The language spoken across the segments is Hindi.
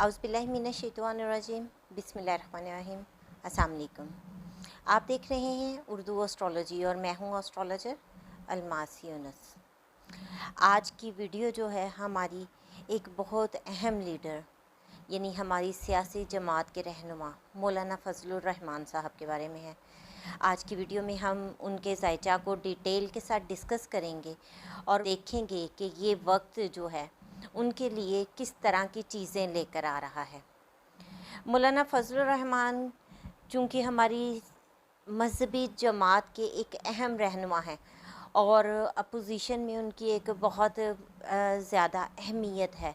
औज़ुबिल्लाहिमिनश्शैतानिर्रजीम बिस्मिल्लाहिर्रहमानिर्रहीम। अस्सलाम वालेकुम। आप देख रहे हैं उर्दू एस्ट्रोलॉजी और मैं हूँ एस्ट्रोलॉजर अलमास यूनुस। आज की वीडियो जो है हमारी एक बहुत अहम लीडर यानी हमारी सियासी जमात के रहनुमा मौलाना फजलुर रहमान साहब के बारे में है। आज की वीडियो में हम उनके ज़ायचा को डिटेल के साथ डिस्कस करेंगे और देखेंगे कि ये वक्त जो है उनके लिए किस तरह की चीज़ें लेकर आ रहा है। मौलाना फजलुर रहमान चूँकि हमारी मजहबी जमात के एक अहम रहनुमा हैं और अपोजिशन में उनकी एक बहुत ज़्यादा अहमियत है,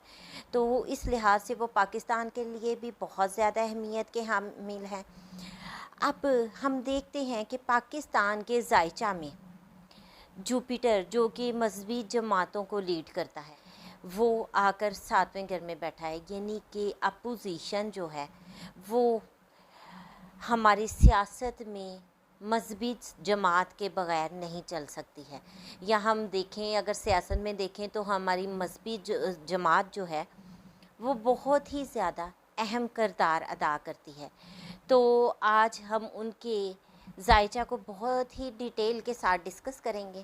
तो इस लिहाज से वो पाकिस्तान के लिए भी बहुत ज़्यादा अहमियत के हामिल हैं। अब हम देखते हैं कि पाकिस्तान के ज़ायचा में जुपिटर जो कि मजहबी जमातों को लीड करता है वो आकर 7वें घर में बैठा है, यानी कि अपोजिशन जो है वो हमारी सियासत में मजहबी जमात के बग़ैर नहीं चल सकती है। या हम देखें, अगर सियासत में देखें तो हमारी मजहबी जमात जो है वो बहुत ही ज़्यादा अहम किरदार अदा करती है। तो आज हम उनके ज़ायचा को बहुत ही डिटेल के साथ डिस्कस करेंगे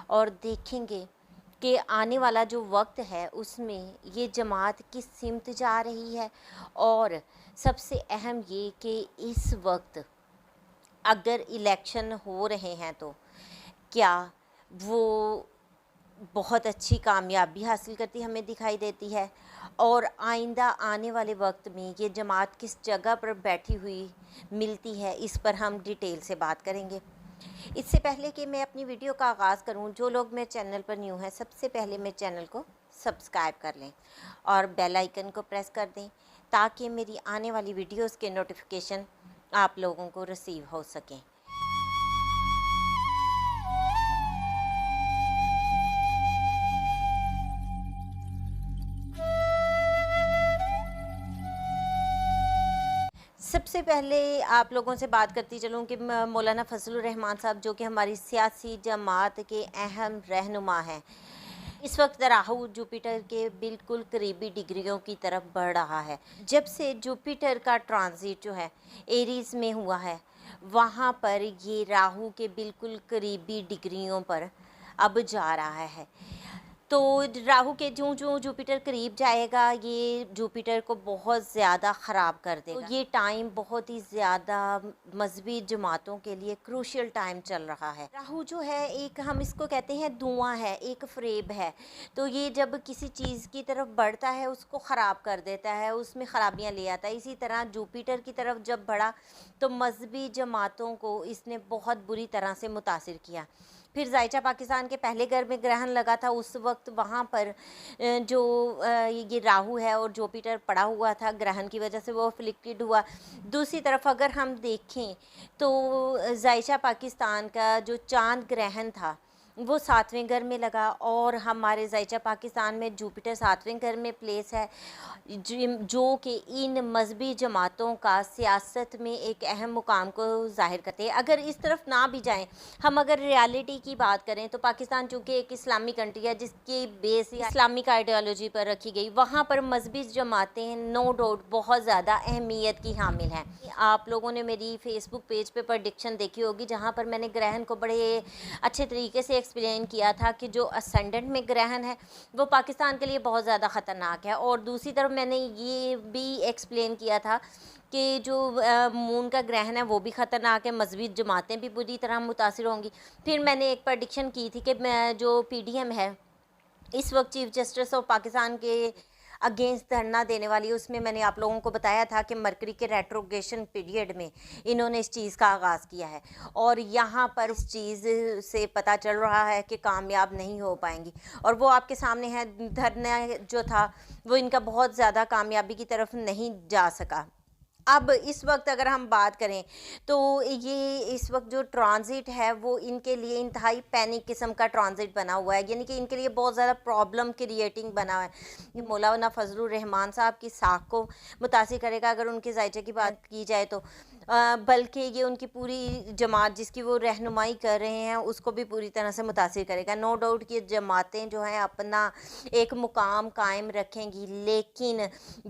और देखेंगे कि आने वाला जो वक्त है उसमें ये जमात किस सिमत जा रही है। और सबसे अहम ये कि इस वक्त अगर इलेक्शन हो रहे हैं तो क्या वो बहुत अच्छी कामयाबी हासिल करती हमें दिखाई देती है, और आइंदा आने वाले वक्त में ये जमात किस जगह पर बैठी हुई मिलती है, इस पर हम डिटेल से बात करेंगे। इससे पहले कि मैं अपनी वीडियो का आगाज़ करूं, जो लोग मेरे चैनल पर न्यू हैं सबसे पहले मेरे चैनल को सब्सक्राइब कर लें और बेल आइकन को प्रेस कर दें ताकि मेरी आने वाली वीडियोस के नोटिफिकेशन आप लोगों को रिसीव हो सकें। सबसे पहले आप लोगों से बात करती चलूँ कि मौलाना फजलुर रहमान साहब जो कि हमारी सियासी जमात के अहम रहनुमा हैं, इस वक्त राहु जुपिटर के बिल्कुल करीबी डिग्रियों की तरफ बढ़ रहा है। जब से जुपिटर का ट्रांजिट जो है एरीज़ में हुआ है, वहाँ पर ये राहु के बिल्कुल करीबी डिग्रियों पर अब जा रहा है। तो राहु के जो जुपिटर करीब जाएगा ये जुपिटर को बहुत ज़्यादा ख़राब कर देगा। तो ये टाइम बहुत ही ज़्यादा मजहबी जमातों के लिए क्रूशियल टाइम चल रहा है। राहु जो है एक, हम इसको कहते हैं धुआं है, एक फ्रेब है। तो ये जब किसी चीज़ की तरफ बढ़ता है उसको ख़राब कर देता है, उसमें ख़राबियाँ ले आता है। इसी तरह जुपिटर की तरफ जब बढ़ा तो मजहबी जमातों को इसने बहुत बुरी तरह से मुतासिर किया। फिर ज़ायचा पाकिस्तान के पहले घर में ग्रहण लगा था, उस वक्त वहाँ पर जो ये राहु है और जुपिटर पड़ा हुआ था, ग्रहण की वजह से वो अफ्लिक्टेड हुआ। दूसरी तरफ अगर हम देखें तो ज़ायचा पाकिस्तान का जो चांद ग्रहण था वो 7वें घर में लगा और हमारे ज़ायचा पाकिस्तान में जुपिटर 7वें घर में प्लेस है, जो कि इन मजहबी जमातों का सियासत में एक अहम मुकाम को ज़ाहिर करते हैं। अगर इस तरफ ना भी जाएं, हम अगर रियलिटी की बात करें तो पाकिस्तान चूँकि एक इस्लामी कंट्री है जिसकी बेस इस्लामिक आइडियोलॉजी पर रखी गई, वहाँ पर मजहबी जमातें नो डाउट बहुत ज़्यादा अहमियत की हामिल हैं। आप लोगों ने मेरी फेसबुक पेज पे प्रेडिक्शन देखी होगी जहाँ पर मैंने ग्रहण को बड़े अच्छे तरीके से एक्सप्लेन किया था कि जो असेंडेंट में ग्रहण है वो पाकिस्तान के लिए बहुत ज़्यादा ख़तरनाक है। और दूसरी तरफ मैंने ये भी एक्सप्लेन किया था कि जो मून का ग्रहण है वो भी ख़तरनाक है, मजहबी जमातें भी बुरी तरह मुतासिर होंगी। फिर मैंने एक प्रेडिक्शन की थी कि जो पीडीएम है इस वक्त चीफ जस्टिस ऑफ पाकिस्तान के अगेंस्ट धरना देने वाली है, उसमें मैंने आप लोगों को बताया था कि मरकरी के रेट्रोग्रेशन पीरियड में इन्होंने इस चीज़ का आगाज़ किया है और यहाँ पर इस चीज़ से पता चल रहा है कि कामयाब नहीं हो पाएंगी। और वो आपके सामने है, धरना जो था वो इनका बहुत ज़्यादा कामयाबी की तरफ नहीं जा सका। अब इस वक्त अगर हम बात करें तो ये इस वक्त जो ट्रांजिट है वो इनके लिए इंतहाई पैनिक किस्म का ट्रांजिट बना हुआ है, यानी कि इनके लिए बहुत ज़्यादा प्रॉब्लम क्रिएटिंग बना हुआ है। ये मौलाना फजलुर रहमान साहब की साख को मुतासिर करेगा अगर उनके ज़ायचे की बात की जाए तो। बल्कि ये उनकी पूरी जमात जिसकी वो रहनुमाई कर रहे हैं उसको भी पूरी तरह से मुतासिर करेगा। नो डाउट कि जमातें जो हैं अपना एक मुकाम कायम रखेंगी, लेकिन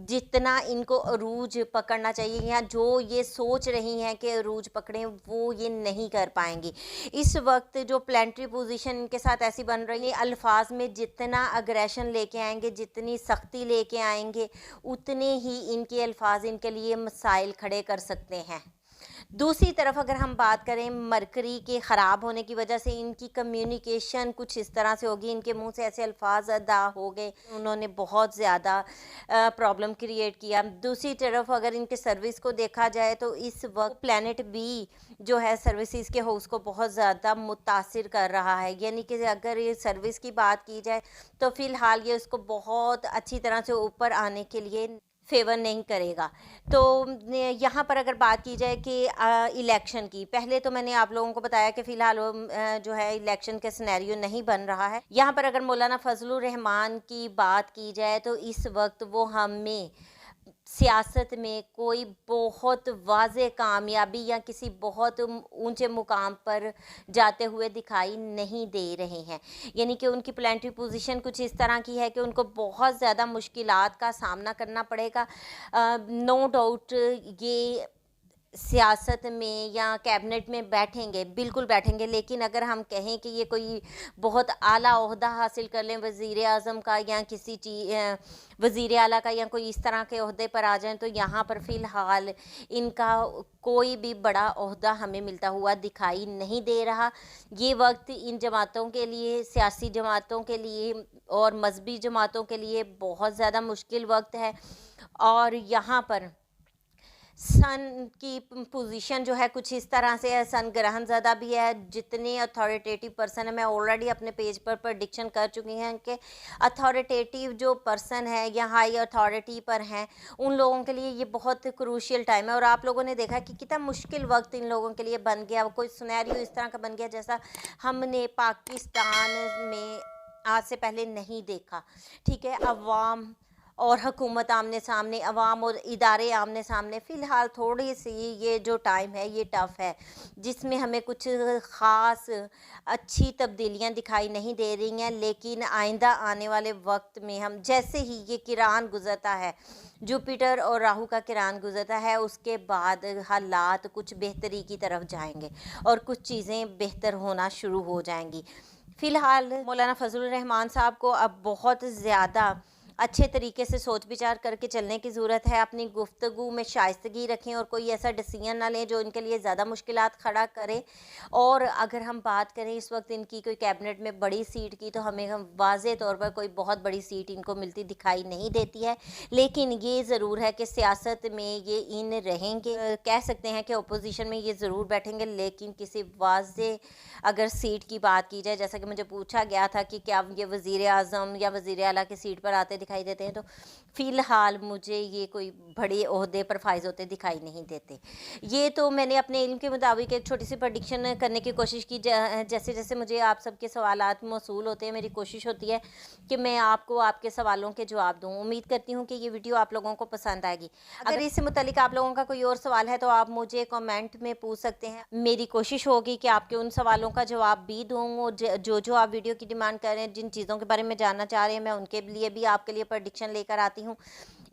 जितना इनको अरूज पकड़ना चाहिए या जो ये सोच रही हैं कि अरूज पकड़ें, वो ये नहीं कर पाएंगी। इस वक्त जो प्लेंट्री पोजीशन इनके साथ ऐसी बन रही है, अल्फाज में जितना अग्रेशन लेके आएंगे, जितनी सख्ती लेके आएंगे, उतने ही इनके अल्फाज इनके लिए मसाइल खड़े कर सकते हैं। दूसरी तरफ अगर हम बात करें, मरकरी के ख़राब होने की वजह से इनकी कम्युनिकेशन कुछ इस तरह से होगी, इनके मुंह से ऐसे अल्फाज अदा हो गए, उन्होंने बहुत ज़्यादा प्रॉब्लम क्रिएट किया। दूसरी तरफ अगर इनके सर्विस को देखा जाए तो इस वक्त प्लैनेट बी जो है सर्विसेज के होस्ट को बहुत ज़्यादा मुतासिर कर रहा है। यानी कि अगर ये सर्विस की बात की जाए तो फ़िलहाल ये उसको बहुत अच्छी तरह से ऊपर आने के लिए फेवर नहीं करेगा। तो यहाँ पर अगर बात की जाए कि इलेक्शन की, पहले तो मैंने आप लोगों को बताया कि फ़िलहाल जो है इलेक्शन का सिनेरियो नहीं बन रहा है। यहाँ पर अगर मौलाना फजलुर रहमान की बात की जाए तो इस वक्त वो हमें सियासत में कोई बहुत वाज़े कामयाबी या किसी बहुत ऊंचे मुकाम पर जाते हुए दिखाई नहीं दे रहे हैं। यानी कि उनकी प्लेंट्री पोजीशन कुछ इस तरह की है कि उनको बहुत ज़्यादा मुश्किलात का सामना करना पड़ेगा। नो डाउट ये सियासत में या कैबिनेट में बैठेंगे, बिल्कुल बैठेंगे, लेकिन अगर हम कहें कि ये कोई बहुत आला ओहदा हासिल कर लें वज़ीर आज़म का या किसी वज़ीर आला का या कोई इस तरह के ओहदे पर आ जाएं, तो यहाँ पर फ़िलहाल इनका कोई भी बड़ा ओहदा हमें मिलता हुआ दिखाई नहीं दे रहा। ये वक्त इन जमातों के लिए, सियासी जमातों के लिए और मजहबी जमातों के लिए बहुत ज़्यादा मुश्किल वक्त है। और यहाँ पर सन की पोजीशन जो है कुछ इस तरह से है, सन ग्रहण ज़्यादा भी है। जितने अथॉरिटेटिव पर्सन है, मैं ऑलरेडी अपने पेज पर प्रेडिक्शन कर चुकी हैं कि अथॉरिटेटिव जो पर्सन है या हाई अथॉरिटी पर हैं, उन लोगों के लिए ये बहुत क्रूशियल टाइम है। और आप लोगों ने देखा कि कितना मुश्किल वक्त इन लोगों के लिए बन गया, कोई सिनेरियो इस तरह का बन गया जैसा हमने पाकिस्तान में आज से पहले नहीं देखा। ठीक है, अवाम और हुकूमत आमने सामने, अवाम और इदारे आमने सामने। फ़िलहाल थोड़ी सी ये जो टाइम है ये टफ़ है, जिसमें हमें कुछ ख़ास अच्छी तब्दीलियां दिखाई नहीं दे रही हैं। लेकिन आइंदा आने वाले वक्त में हम जैसे ही ये किरान गुज़रता है, जुपिटर और राहु का किरान गुज़रता है, उसके बाद हालात कुछ बेहतरी की तरफ जाएंगे और कुछ चीज़ें बेहतर होना शुरू हो जाएंगी। फ़िलहाल मौलाना फजलुर रहमान साहब को अब बहुत ज़्यादा अच्छे तरीके से सोच विचार करके चलने की ज़रूरत है। अपनी गुफ्तगू में शाइस्तगी रखें और कोई ऐसा डिसीजन ना लें जो इनके लिए ज़्यादा मुश्किलात खड़ा करे। और अगर हम बात करें इस वक्त इनकी कोई कैबिनेट में बड़ी सीट की, तो हमें हम वाज़े तौर पर कोई बहुत बड़ी सीट इनको मिलती दिखाई नहीं देती है। लेकिन ये ज़रूर है कि सियासत में ये इन रहेंगे, कह सकते हैं कि अपोजिशन में ये ज़रूर बैठेंगे, लेकिन किसी वाज़े अगर सीट की बात की जाए, जैसा कि मुझे पूछा गया था कि क्या ये वज़ीर आज़म या वज़ीर आला की सीट पर आते दिखाई देते हैं, तो फ़िलहाल मुझे ये कोई बड़े ओहदे पर फाइज होते दिखाई नहीं देते। ये तो मैंने अपने इल्म के मुताबिक एक छोटी सी प्रेडिक्शन करने की कोशिश की। जैसे जैसे मुझे आप सबके सवालात मौसूल होते हैं, मेरी कोशिश होती है कि मैं आपको आपके सवालों के जवाब दूँ। उम्मीद करती हूँ कि ये वीडियो आप लोगों को पसंद आएगी। अगर इससे मुतालिक आप लोगों का कोई और सवाल है तो आप मुझे कमेंट में पूछ सकते हैं। मेरी कोशिश होगी कि आपके उन सवालों का जवाब भी दूँ। जो आप वीडियो की डिमांड कर रहे हैं, जिन चीज़ों के बारे में जानना चाह रहे हैं, मैं उनके लिए भी आपके लिए प्रेडिक्शन लेकर आती हूँ।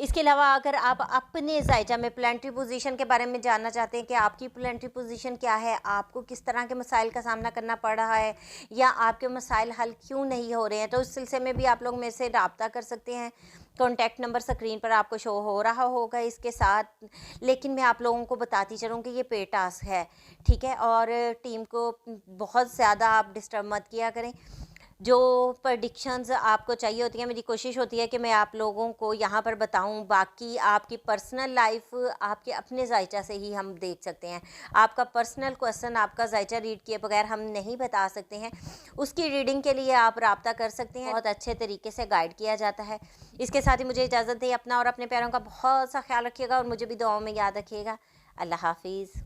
इसके अलावा अगर आप अपने जायजा में प्लेंट्री पोजीशन के बारे में जानना चाहते हैं कि आपकी प्लेंट्री पोजीशन क्या है, आपको किस तरह के मसाइल का सामना करना पड़ रहा है या आपके मसाइल हल क्यों नहीं हो रहे हैं, तो इस सिलसिले में भी आप लोग मेरे से रब्ता कर सकते हैं। कॉन्टैक्ट नंबर स्क्रीन पर आपको शो हो रहा होगा इसके साथ। लेकिन मैं आप लोगों को बताती चलूँ कि ये पेड टास्क है, ठीक है। और टीम को बहुत ज़्यादा आप डिस्टर्ब मत किया करें। जो प्रेडिक्शंस आपको चाहिए होती हैं, मेरी कोशिश होती है कि मैं आप लोगों को यहाँ पर बताऊँ। बाकी आपकी पर्सनल लाइफ आपके अपने जायचा से ही हम देख सकते हैं। आपका पर्सनल क्वेश्चन आपका जायचा रीड किए बगैर हम नहीं बता सकते हैं। उसकी रीडिंग के लिए आप रब्ता कर सकते हैं, बहुत अच्छे तरीके से गाइड किया जाता है। इसके साथ ही मुझे इजाज़त दें। अपना और अपने प्यारों का बहुत सा ख्याल रखिएगा और मुझे भी दुआओं में याद रखिएगा। अल्लाह हाफिज़।